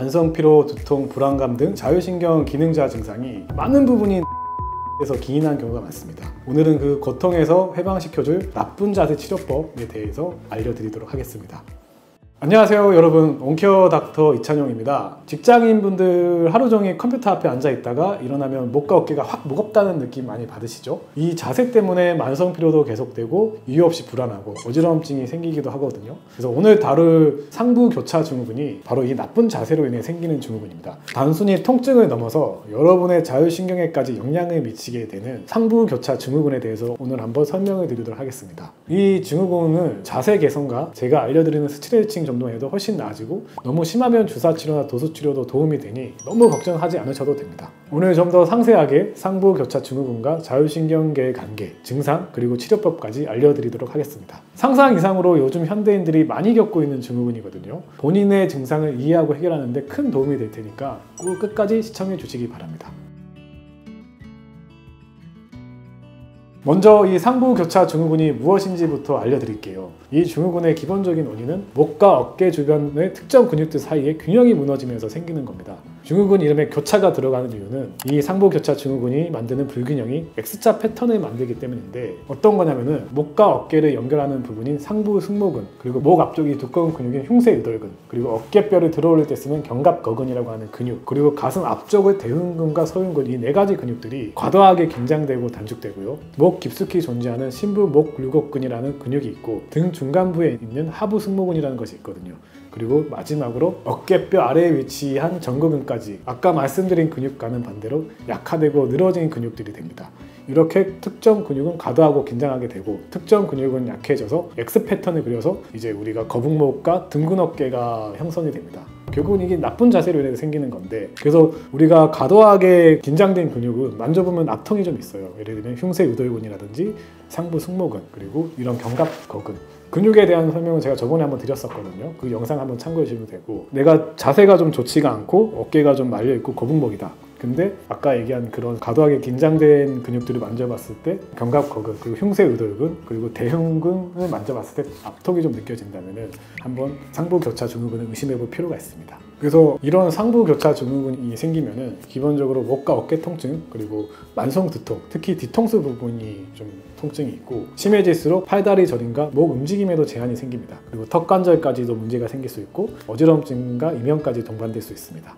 만성 피로, 두통, 불안감 등 자율신경 기능저하 증상이 많은 부분이 에서 기인한 경우가 많습니다. 오늘은 그 고통에서 해방시켜줄 나쁜 자세 치료법에 대해서 알려드리도록 하겠습니다. 안녕하세요 여러분, 온케어 닥터 이찬용입니다. 직장인분들 하루 종일 컴퓨터 앞에 앉아 있다가 일어나면 목과 어깨가 확 무겁다는 느낌 많이 받으시죠? 이 자세 때문에 만성 피로도 계속되고 이유 없이 불안하고 어지러움증이 생기기도 하거든요. 그래서 오늘 다룰 상부 교차 증후군이 바로 이 나쁜 자세로 인해 생기는 증후군입니다. 단순히 통증을 넘어서 여러분의 자율신경에까지 영향을 미치게 되는 상부 교차 증후군에 대해서 오늘 한번 설명을 드리도록 하겠습니다. 이 증후군은 자세 개선과 제가 알려드리는 스트레칭 정도에도 훨씬 나아지고, 너무 심하면 주사치료나 도수치료도 도움이 되니 너무 걱정하지 않으셔도 됩니다. 오늘 좀 더 상세하게 상부 교차 증후군과 자율신경계의 관계, 증상, 그리고 치료법까지 알려드리도록 하겠습니다. 상상 이상으로 요즘 현대인들이 많이 겪고 있는 증후군이거든요. 본인의 증상을 이해하고 해결하는 데 큰 도움이 될 테니까 꼭 끝까지 시청해 주시기 바랍니다. 먼저 이 상부 교차 증후군이 무엇인지부터 알려드릴게요. 이 증후군의 기본적인 원인은 목과 어깨 주변의 특정 근육들 사이에 균형이 무너지면서 생기는 겁니다. 증후군 이름에 교차가 들어가는 이유는 이 상부 교차 증후군이 만드는 불균형이 X자 패턴을 만들기 때문인데, 어떤 거냐면은 목과 어깨를 연결하는 부분인 상부 승모근, 그리고 목 앞쪽이 두꺼운 근육인 흉쇄유돌근, 그리고 어깨뼈를 들어올릴 때 쓰는 견갑거근이라고 하는 근육, 그리고 가슴 앞쪽의 대흉근과 서흉근, 이 네 가지 근육들이 과도하게 긴장되고 단축되고요. 목 깊숙이 존재하는 심부목 굴곡근이라는 근육이 있고, 등 중간부에 있는 하부 승모근이라는 것이 있거든요. 그리고 마지막으로 어깨뼈 아래에 위치한 정거근까지 아까 말씀드린 근육과는 반대로 약화되고 늘어진 근육들이 됩니다. 이렇게 특정 근육은 과도하고 긴장하게 되고, 특정 근육은 약해져서 X 패턴을 그려서 이제 우리가 거북목과 등근 어깨가 형성이 됩니다. 결국은 이게 나쁜 자세로 인해서 생기는 건데, 그래서 우리가 과도하게 긴장된 근육은 만져보면 압통이 좀 있어요. 예를 들면 흉쇄유돌근이라든지 상부 승모근, 그리고 이런 견갑거근, 근육에 대한 설명은 제가 저번에 한번 드렸었거든요. 그 영상 한번 참고해 주시면 되고, 내가 자세가 좀 좋지가 않고 어깨가 좀 말려있고 거북목이다. 근데 아까 얘기한 그런 과도하게 긴장된 근육들을 만져봤을 때 견갑거근, 그리고 흉쇄유돌근, 그리고 대흉근을 만져봤을 때 압통이 좀 느껴진다면 한번 상부 교차 증후군을 의심해 볼 필요가 있습니다. 그래서 이런 상부 교차 증후군이 생기면은 기본적으로 목과 어깨 통증, 그리고 만성 두통, 특히 뒤통수 부분이 좀 통증이 있고, 심해질수록 팔다리 저림과 목 움직임에도 제한이 생깁니다. 그리고 턱 관절까지도 문제가 생길 수 있고, 어지러움증과 이명까지 동반될 수 있습니다.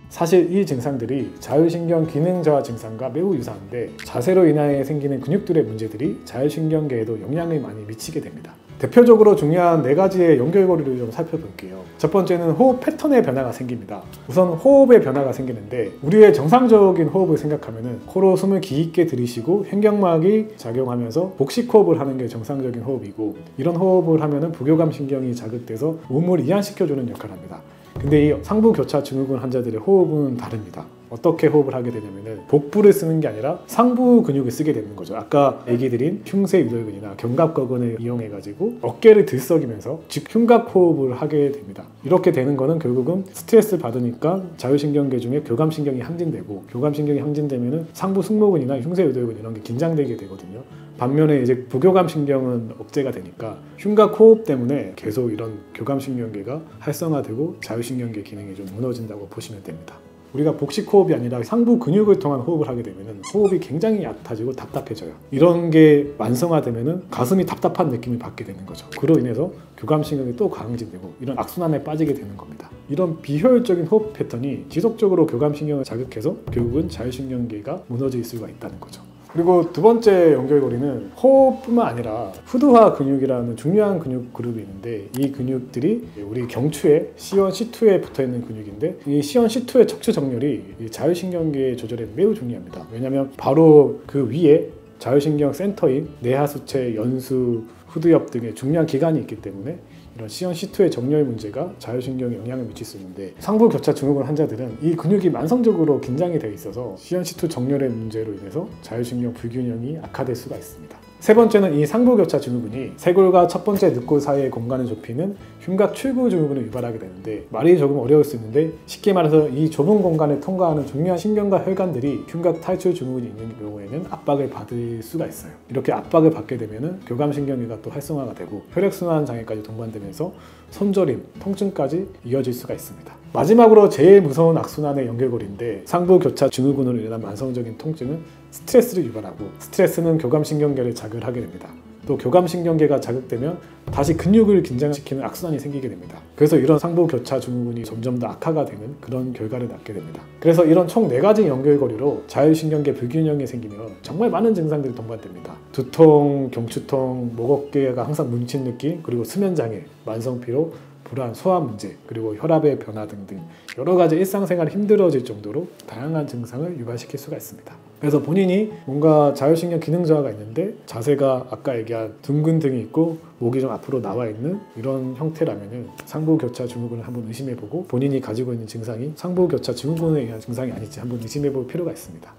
사실 이 증상들이 자율신경 기능저하 증상과 매우 유사한데, 자세로 인하여 생기는 근육들의 문제들이 자율신경계에도 영향을 많이 미치게 됩니다. 대표적으로 중요한 네 가지의 연결고리를 좀 살펴볼게요. 첫 번째는 호흡 패턴의 변화가 생깁니다. 우선 호흡의 변화가 생기는데, 우리의 정상적인 호흡을 생각하면은 코로 숨을 깊게 들이쉬고 횡격막이 작용하면서 복식 호흡을 하는 게 정상적인 호흡이고, 이런 호흡을 하면은 부교감 신경이 자극돼서 몸을 이완시켜주는 역할을 합니다. 근데 이 상부 교차 증후군 환자들의 호흡은 다릅니다. 어떻게 호흡을 하게 되냐면은 복부를 쓰는 게 아니라 상부 근육을 쓰게 되는 거죠. 아까 얘기 드린 흉쇄유돌근이나 견갑거근을 이용해 가지고 어깨를 들썩이면서 즉 흉곽 호흡을 하게 됩니다. 이렇게 되는 거는 결국은 스트레스를 받으니까 자율신경계 중에 교감신경이 항진되고, 교감신경이 항진되면은 상부 승모근이나 흉쇄유돌근 이런 게 긴장되게 되거든요. 반면에 이제 부교감신경은 억제가 되니까 흉곽 호흡 때문에 계속 이런 교감신경계가 활성화되고 자율신경계 기능이 좀 무너진다고 보시면 됩니다. 우리가 복식 호흡이 아니라 상부 근육을 통한 호흡을 하게 되면 호흡이 굉장히 얕아지고 답답해져요. 이런 게 완성화되면 가슴이 답답한 느낌을 받게 되는 거죠. 그로 인해서 교감신경이 또 강진되고 이런 악순환에 빠지게 되는 겁니다. 이런 비효율적인 호흡 패턴이 지속적으로 교감신경을 자극해서 결국은 자율신경계가 무너질 수가 있다는 거죠. 그리고 두 번째 연결고리는 호흡뿐만 아니라 후두화 근육이라는 중요한 근육 그룹이 있는데, 이 근육들이 우리 경추에 C1, C2에 붙어있는 근육인데, 이 C1, C2의 척추 정렬이 자율신경계 조절에 매우 중요합니다. 왜냐하면 바로 그 위에 자율신경 센터인 뇌하수체, 연수, 후두엽 등의 중요한 기관이 있기 때문에 이런 C1, C2의 정렬 문제가 자율신경에 영향을 미칠 수 있는데, 상부 교차 증후군 환자들은 이 근육이 만성적으로 긴장이 되어 있어서 C1, C2 정렬의 문제로 인해서 자율신경 불균형이 악화될 수가 있습니다. 세 번째는 이 상부교차 증후군이 쇄골과 첫 번째 늑골 사이의 공간을 좁히는 흉곽 출구 증후군을 유발하게 되는데, 말이 조금 어려울 수 있는데 쉽게 말해서 이 좁은 공간을 통과하는 중요한 신경과 혈관들이 흉곽 탈출 증후군이 있는 경우에는 압박을 받을 수가 있어요. 이렇게 압박을 받게 되면 교감신경계가 또 활성화가 되고 혈액순환 장애까지 동반되면서 손저림, 통증까지 이어질 수가 있습니다. 마지막으로 제일 무서운 악순환의 연결고리인데, 상부교차 증후군으로 인한 만성적인 통증은 스트레스를 유발하고, 스트레스는 교감신경계를 자극하게 됩니다. 또 교감신경계가 자극되면 다시 근육을 긴장시키는 악순환이 생기게 됩니다. 그래서 이런 상부교차 증후군이 점점 더 악화가 되는 그런 결과를 낳게 됩니다. 그래서 이런 총 4가지 연결고리로 자율신경계 불균형이 생기면 정말 많은 증상들이 동반됩니다. 두통, 경추통, 목 어깨가 항상 뭉친 느낌, 그리고 수면장애, 만성피로, 불안, 소화 문제, 그리고 혈압의 변화 등등 여러 가지 일상생활이 힘들어질 정도로 다양한 증상을 유발시킬 수가 있습니다. 그래서 본인이 뭔가 자율신경 기능 저하가 있는데 자세가 아까 얘기한 둥근 등이 있고 목이 좀 앞으로 나와 있는 이런 형태라면 상부교차 증후군을 한번 의심해보고, 본인이 가지고 있는 증상이 상부교차 증후군에 의한 증상이 아닐지 한번 의심해볼 필요가 있습니다.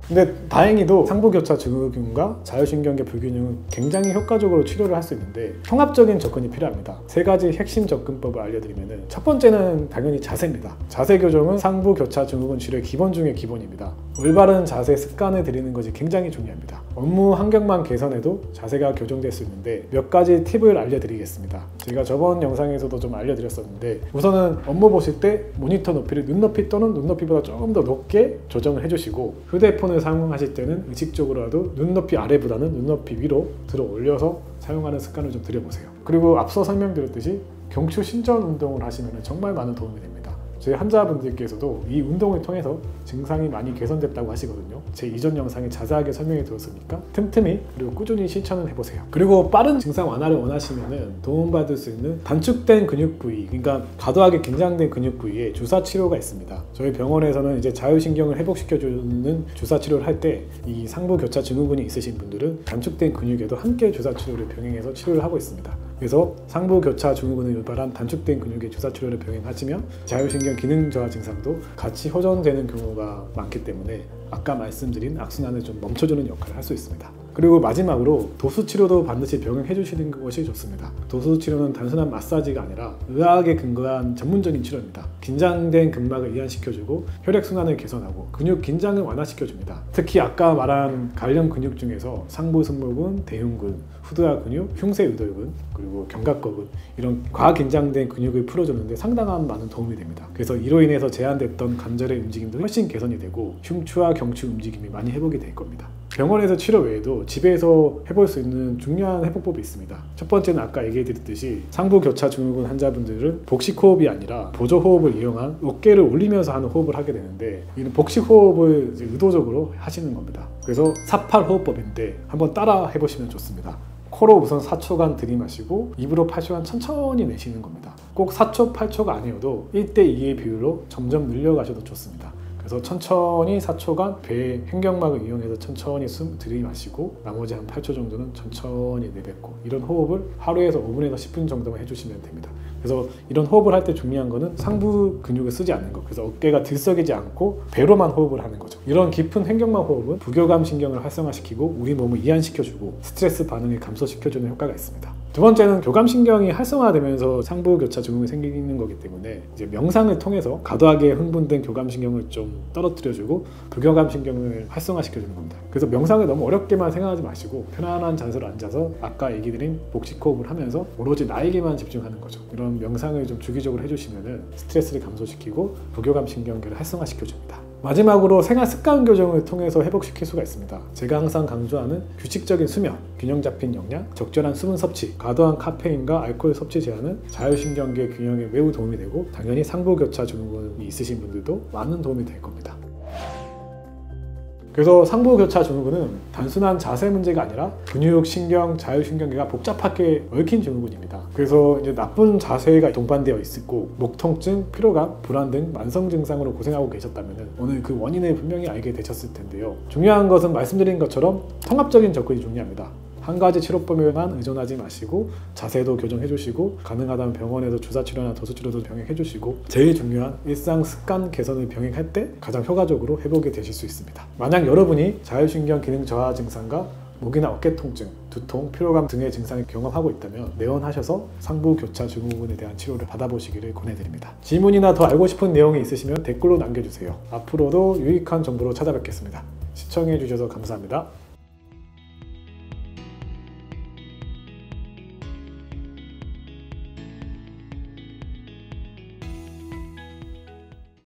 근데 다행히도 상부교차 증후군과 자율신경계 불균형은 굉장히 효과적으로 치료를 할 수 있는데 통합적인 접근이 필요합니다. 3가지 핵심 접근법을 알려드리면, 첫 번째는 당연히 자세입니다. 자세 교정은 상부교차 증후군 치료의 기본 중의 기본입니다. 올바른 자세 습관을 들이는 것이 굉장히 중요합니다. 업무 환경만 개선해도 자세가 교정될 수 있는데 몇 가지 팁을 알려드리겠습니다. 제가 저번 영상에서도 좀 알려드렸었는데, 우선은 업무 보실 때 모니터 높이를 눈높이 또는 눈높이보다 조금 더 높게 조정을 해주시고, 휴대폰을 사용하실 때는 의식적으로라도 눈높이 아래보다는 눈높이 위로 들어 올려서 사용하는 습관을 좀 들여보세요. 그리고 앞서 설명드렸듯이 경추 신전 운동을 하시면 정말 많은 도움이 됩니다. 저희 환자분들께서도 이 운동을 통해서 증상이 많이 개선됐다고 하시거든요. 제 이전 영상에 자세하게 설명해 드렸으니까 틈틈이 그리고 꾸준히 실천을 해보세요. 그리고 빠른 증상 완화를 원하시면 도움받을 수 있는 단축된 근육 부위, 그러니까 과도하게 긴장된 근육 부위에 주사 치료가 있습니다. 저희 병원에서는 이제 자율신경을 회복시켜주는 주사 치료를 할 때 이 상부교차 증후군이 있으신 분들은 단축된 근육에도 함께 주사 치료를 병행해서 치료를 하고 있습니다. 그래서 상부교차 증후군을 유발한 단축된 근육의 주사 치료를 병행하시면 자율신경 기능 저하 증상도 같이 호전되는 경우가 많기 때문에 아까 말씀드린 악순환을 좀 멈춰주는 역할을 할 수 있습니다. 그리고 마지막으로 도수치료도 반드시 병행해 주시는 것이 좋습니다. 도수치료는 단순한 마사지가 아니라 의학에 근거한 전문적인 치료입니다. 긴장된 근막을 이완시켜주고 혈액순환을 개선하고 근육 긴장을 완화시켜줍니다. 특히 아까 말한 관련 근육 중에서 상부승모근, 대흉근, 후두와 근육, 흉쇄유돌근, 그리고 견갑거근, 이런 과긴장된 근육을 풀어주는데 상당한 많은 도움이 됩니다. 그래서 이로 인해서 제한됐던 관절의 움직임도 훨씬 개선이 되고 흉추와 경추 움직임이 많이 회복이 될 겁니다. 병원에서 치료 외에도 집에서 해볼 수 있는 중요한 회복법이 있습니다. 첫 번째는 아까 얘기해드렸듯이 상부교차 증후군 환자분들은 복식호흡이 아니라 보조호흡을 이용한 어깨를 올리면서 하는 호흡을 하게 되는데, 이는 복식호흡을 의도적으로 하시는 겁니다. 그래서 4-8호흡법인데 한번 따라 해보시면 좋습니다. 코로 우선 4초간 들이마시고 입으로 8초간 천천히 내쉬는 겁니다. 꼭 4초, 8초가 아니어도 1:2의 비율로 점점 늘려가셔도 좋습니다. 그래서 천천히 4초간 배의 횡격막을 이용해서 천천히 숨 들이마시고 나머지 한 8초 정도는 천천히 내뱉고, 이런 호흡을 하루에서 5분에서 10분 정도만 해주시면 됩니다. 그래서 이런 호흡을 할 때 중요한 거는 상부 근육을 쓰지 않는 것, 그래서 어깨가 들썩이지 않고 배로만 호흡을 하는 거죠. 이런 깊은 횡격막 호흡은 부교감 신경을 활성화시키고 우리 몸을 이완시켜주고 스트레스 반응을 감소시켜주는 효과가 있습니다. 두 번째는 교감신경이 활성화되면서 상부교차 증후군이 생기는 거기 때문에 이제 명상을 통해서 과도하게 흥분된 교감신경을 좀 떨어뜨려주고 부교감신경을 활성화시켜주는 겁니다. 그래서 명상을 너무 어렵게만 생각하지 마시고 편안한 자세로 앉아서 아까 얘기 드린 복식호흡을 하면서 오로지 나에게만 집중하는 거죠. 이런 명상을 좀 주기적으로 해주시면 스트레스를 감소시키고 부교감신경계를 활성화시켜줍니다. 마지막으로 생활 습관 교정을 통해서 회복시킬 수가 있습니다. 제가 항상 강조하는 규칙적인 수면, 균형 잡힌 영양, 적절한 수분 섭취, 과도한 카페인과 알코올 섭취 제한은 자율신경계 균형에 매우 도움이 되고 당연히 상부교차 증후군이 있으신 분들도 많은 도움이 될 겁니다. 그래서 상부교차 증후군은 단순한 자세 문제가 아니라 근육, 신경, 자율신경계가 복잡하게 얽힌 증후군입니다. 그래서 이제 나쁜 자세가 동반되어 있고 목 통증, 피로감, 불안 등 만성 증상으로 고생하고 계셨다면 오늘 그 원인을 분명히 알게 되셨을 텐데요. 중요한 것은 말씀드린 것처럼 통합적인 접근이 중요합니다. 한 가지 치료법에만 의존하지 마시고 자세도 교정해 주시고 가능하다면 병원에서 주사치료나 도수치료도 병행해 주시고 제일 중요한 일상 습관 개선을 병행할 때 가장 효과적으로 회복이 되실 수 있습니다. 만약 여러분이 자율신경 기능 저하 증상과 목이나 어깨 통증, 두통, 피로감 등의 증상을 경험하고 있다면 내원하셔서 상부 교차 증후군에 대한 치료를 받아보시기를 권해드립니다. 질문이나 더 알고 싶은 내용이 있으시면 댓글로 남겨주세요. 앞으로도 유익한 정보로 찾아뵙겠습니다. 시청해주셔서 감사합니다.